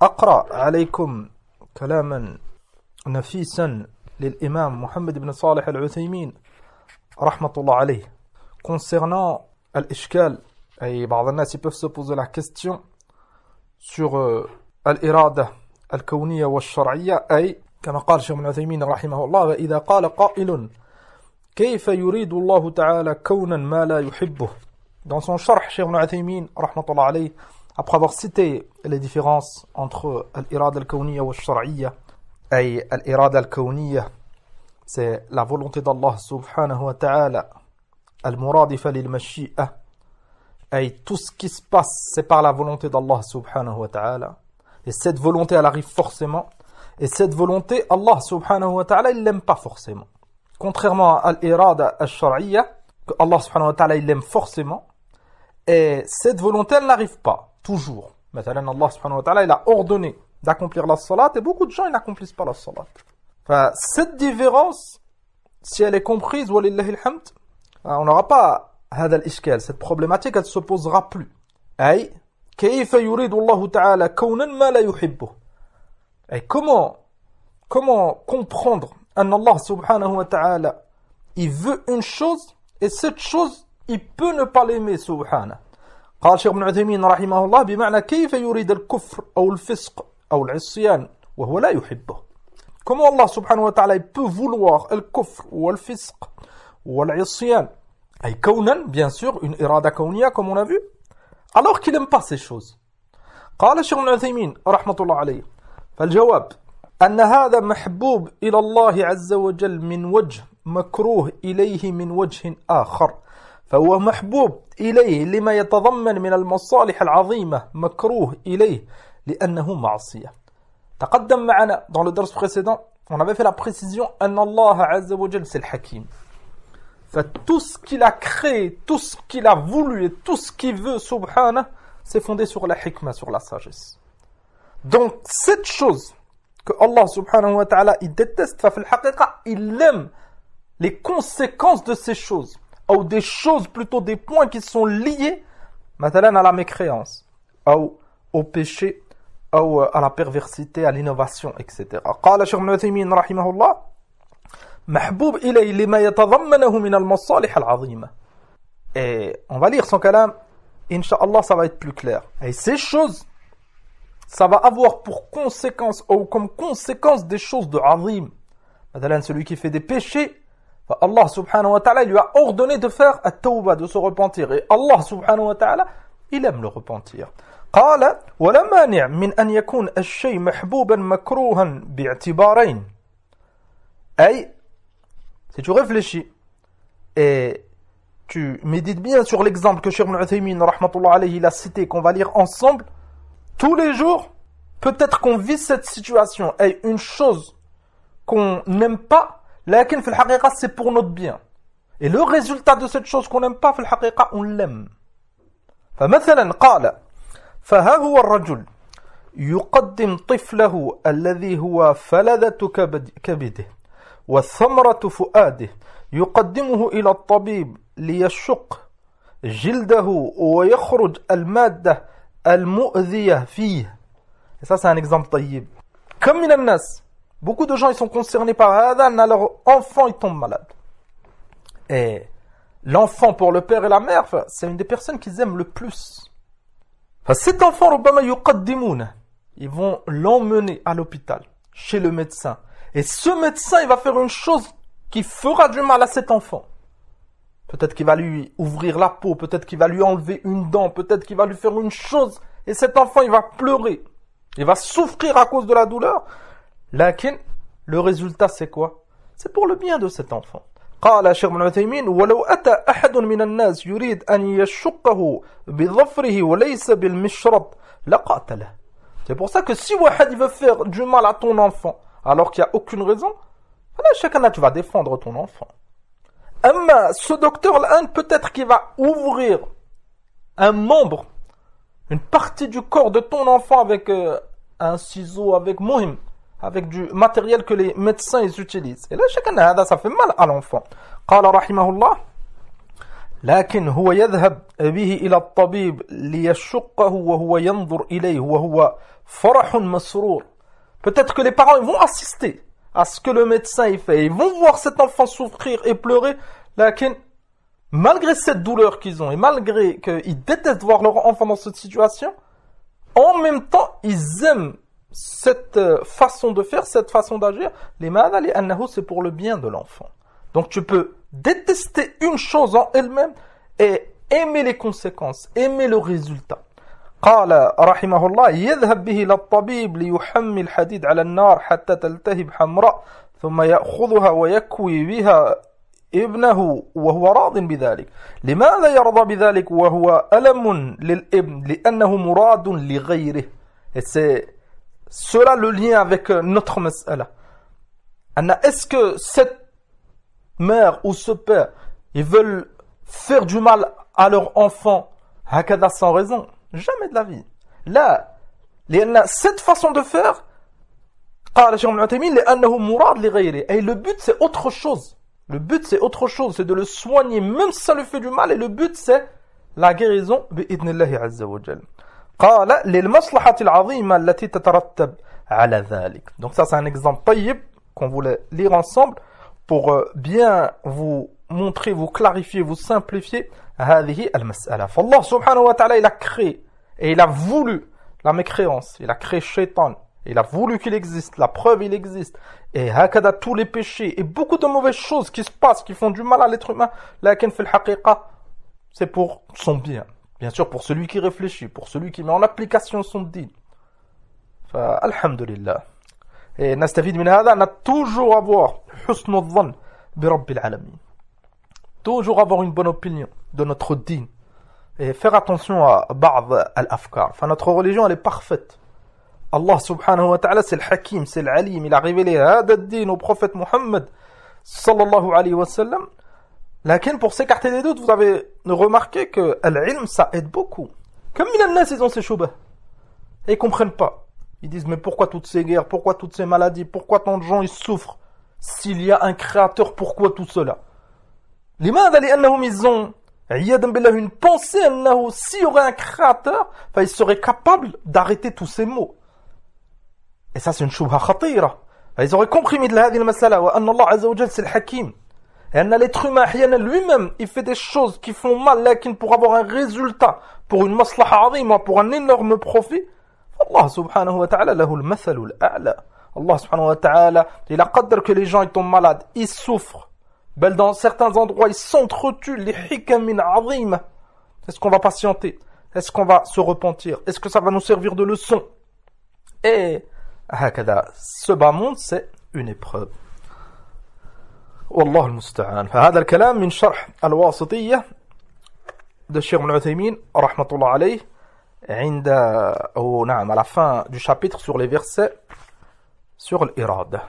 أقرأ عليكم كلاما نفيسا للإمام محمد بن صالح العثيمين رحمة الله عليه concernant الإشكال أي بعض الناس peuvent se poser la question sur الإرادة الكونية والشرعية أي كما قال الشيخ ابن عثيمين رحمه الله وإذا قال قائل كيف يريد الله تعالى كونا ما لا يحبه. Dans son sharh, Cheikh Ibn Uthaymin, rahmatullah alayh, après avoir cité les différences entre l'irada al-kawniyya wa al-shar'iyya, et l'irada al-kawniyya, c'est la volonté d'Allah subhanahu wa ta'ala, al-muradifa lil-mashi'a, et tout ce qui se passe, c'est par la volonté d'Allah subhanahu wa ta'ala. Et cette volonté, elle arrive forcément. Et cette volonté, Allah subhanahu wa ta'ala, il l'aime pas forcément. Contrairement à l'irada al-shar'iyya, que Allah subhanahu wa ta'ala, il l'aime forcément. Et cette volonté, elle n'arrive pas, toujours. Maintenant, Allah subhanahu wa ta'ala, il a ordonné d'accomplir la salat, et beaucoup de gens, ils n'accomplissent pas la salat. Enfin, cette différence, si elle est comprise, walillahi alhamd, on n'aura pas هذا الإشكال, cette problématique, elle ne se posera plus. أي كيف يريد الله تعالى كونا ما لا يحبه. Et comment comprendre أن Allah subhanahu wa ta'ala, il veut une chose, et cette chose, il peut ne pas l'aimer سبحانه. قال شيخ ابن عثيمين رحمه الله بمعنى كيف يريد الكفر أو الفسق أو العصيان وهو لا يحبه. Comment Allah subhanahu wa ta'ala il peut vouloir الكفر والفسق والعصيان أي كونا bien sûr une irada كونية comme on a vu alors qu'il n'aime pas ces choses. قال الشيخ ابن عثيمين رحمة الله عليه فالجواب أن هذا محبوب إلى الله عز وجل من وجه مكروه إليه من وجه آخر. فهو محبوب إليه لما يتضمن من المصالح العظيمة مكروه إليه لأنه معصية. تقدم معنا dans le dars précédent, on avait fait la précision أن الله عز وجل c'est le Hakim. Tout ce qu'il a créé, tout ce qu'il a voulu et tout ce qu'il veut, subhanah, c'est fondé sur la hikmah, sur la sagesse. Donc cette chose que Allah subhanahu wa ta'ala il déteste, il aime les conséquences de ces choses. Ou des choses, plutôt des points qui sont liés مثلا à la mécréance, ou au péché, ou à la perversité, à l'innovation, etc. قال شيخ ابن عثيمين رحمه الله محبوب إليه لما يتضمنه من المصالح العظيمة. Et on va lire son kalam, Inch'Allah ça va être plus clair. Et ces choses, ça va avoir pour conséquence, ou comme conséquence des choses de azim. مثلا celui qui fait des péchés, Allah subhanahu wa ta'ala lui a ordonné de faire at-tawbah, de se repentir. Et Allah subhanahu wa ta'ala, il aime le repentir. قال ولا مانع من أن يكون الشيء محبوبا مكروها باعتبارين. أي si tu réfléchis et tu médites bien sur l'exemple que Cheikh Ibn Uthaymin rahmatullah alayhi il a cité, qu'on va lire ensemble, tous les jours, peut-être qu'on vit cette situation et une chose qu'on n'aime pas, لكن في الحقيقة c'est pour notre bien. Et le résultat de cette chose qu'on n'aime pas, في الحقيقة on l'aime. فمثلا قال فها هو الرجل يقدم طفله الذي هو فلذة كبده والثمرة فؤاده يقدمه إلى الطبيب ليشق جلده ويخرج المادة المؤذية فيه. Et ça c'est un exemple طيب. Comme من الناس beaucoup de gens ils sont concernés par هذا أن leur enfant il tombe malade. Et l'enfant pour le père et la mère, c'est une des personnes qu'ils aiment le plus. Cet enfant ربما يقدمونه, ils vont l'emmener à l'hôpital, chez le médecin. Et ce médecin, il va faire une chose qui fera du mal à cet enfant. Peut-être qu'il va lui ouvrir la peau, peut-être qu'il va lui enlever une dent, peut-être qu'il va lui faire une chose. Et cet enfant, il va pleurer. Il va souffrir à cause de la douleur. Lakin, le résultat, c'est quoi? C'est pour le bien de cet enfant. قال شيخ ابن عثيمين ولو أتى أحد من الناس يريد أن يشقه بظفره وليس بالمشرط لقاتله. C'est pour ça que si واحد il veut faire du mal à ton enfant alors qu'il n'y a aucune raison, chacun tu vas défendre ton enfant. Mais ce docteur là, peut-être qu'il va ouvrir un membre, une partie du corps de ton enfant avec un ciseau, avec mohim, avec du matériel que les médecins ils utilisent. Et là, chacun ça fait mal à l'enfant. قال رحمه الله لكن هو يذهب به إلى الطبيب ليشقه وهو ينظر إليه وهو فرح مسرور. Peut-être que les parents ils vont assister à ce que le médecin il fait. Ils vont voir cet enfant souffrir et pleurer. Lakin, malgré cette douleur qu'ils ont et malgré qu'ils détestent voir leur enfant dans cette situation, en même temps, ils aiment cette façon de faire, cette façon d'agir. لماذا؟ لأنه c'est pour le bien de l'enfant. Donc tu peux détester une chose en elle-même et aimer les conséquences, aimer le résultat. قال رحمه الله يذهب به إلى الطبيب ليحمي الحديد على النار حتى تلتهب حمراء ثم يأخذها ويكوي بها ابنه وهو راض بذلك. لماذا يرضى بذلك وهو ألم للابن؟ لأنه مراد لغيره. Et c'est cela le lien avec notre mas'ala. Est-ce que cette mère ou ce père, ils veulent faire du mal à leur enfant هكذا sans raison? Jamais de la vie. Là, cette façon de faire, قال الشيخ ابن عثيمين لأنه مراد لغيره. Et le but c'est autre chose. Le but c'est autre chose, c'est de le soigner même si ça lui fait du mal, et le but c'est la guérison بإذن الله عز وجل. قال للمصلحة العظيمة التي تترتب على ذلك. Donc ça c'est un exemple طيب qu'on voulait lire ensemble pour bien vous montrer, vous clarifier, vous simplifier هذه المسألة. فالله سبحانه وتعالى il a créé et il a voulu la mécréance, il a créé Shaitan. Il a voulu qu'il existe, la preuve il existe. Et hakada tous les péchés et beaucoup de mauvaises choses qui se passent, qui font du mal à l'être humain, lakin fil haqiqa, c'est pour son bien. Bien sûr pour celui qui réfléchit, pour celui qui met en application son din. Alhamdulillah. Et nastafid min hada, on a toujours avoir husn al-dhann bi rabbil alamin. Toujours avoir une bonne opinion de notre din. Et faire attention à ba'd al-afkar. Enfin notre religion elle est parfaite. Allah subhanahu wa ta'ala c'est le hakim, c'est l'alim, il a révélé hada ad-din au prophète Muhammad sallallahu alayhi wa sallam. Lakin pour s'écarter des doutes, vous avez remarqué que l'ilm ça aide beaucoup. Comme les gens ils ont ces choubas et ils comprennent pas. Ils disent mais pourquoi toutes ces guerres, pourquoi toutes ces maladies, pourquoi tant de gens ils souffrent? S'il y a un créateur, pourquoi tout cela? لماذا؟ لأنهم ils ont عياذا بالله une pensée أنه s'il y aurait un créateur, ils seraient capables d'arrêter tous ces maux. Et ça c'est une choubha khatira. Ils auraient compris مثل هذه المسألة وأن الله عز وجل c'est le hakim. Et أن l'être humain أحيانا lui-même il fait des choses qui font mal, lakin pour avoir un résultat, pour une maslaha azima, pour un énorme profit, Allah subhanahu wa ta'ala له المثل الأعلى. Allah subhanahu wa ta'ala il a qaddar que les gens ils tombent malades, ils souffrent. Bel dans certains endroits ils s'entretuent, les hikamin azima. Est-ce qu'on va patienter? Est-ce qu'on va se repentir? Est-ce que ça va nous servir de leçon? Et هكذا ce bas monde c'est une épreuve. والله المستعان. فهذا الكلام من شرح الواسطية de Cheikh Ibn Uthaymin رحمة الله عليه عند أو نعم à la fin du chapitre sur les versets sur l'irada.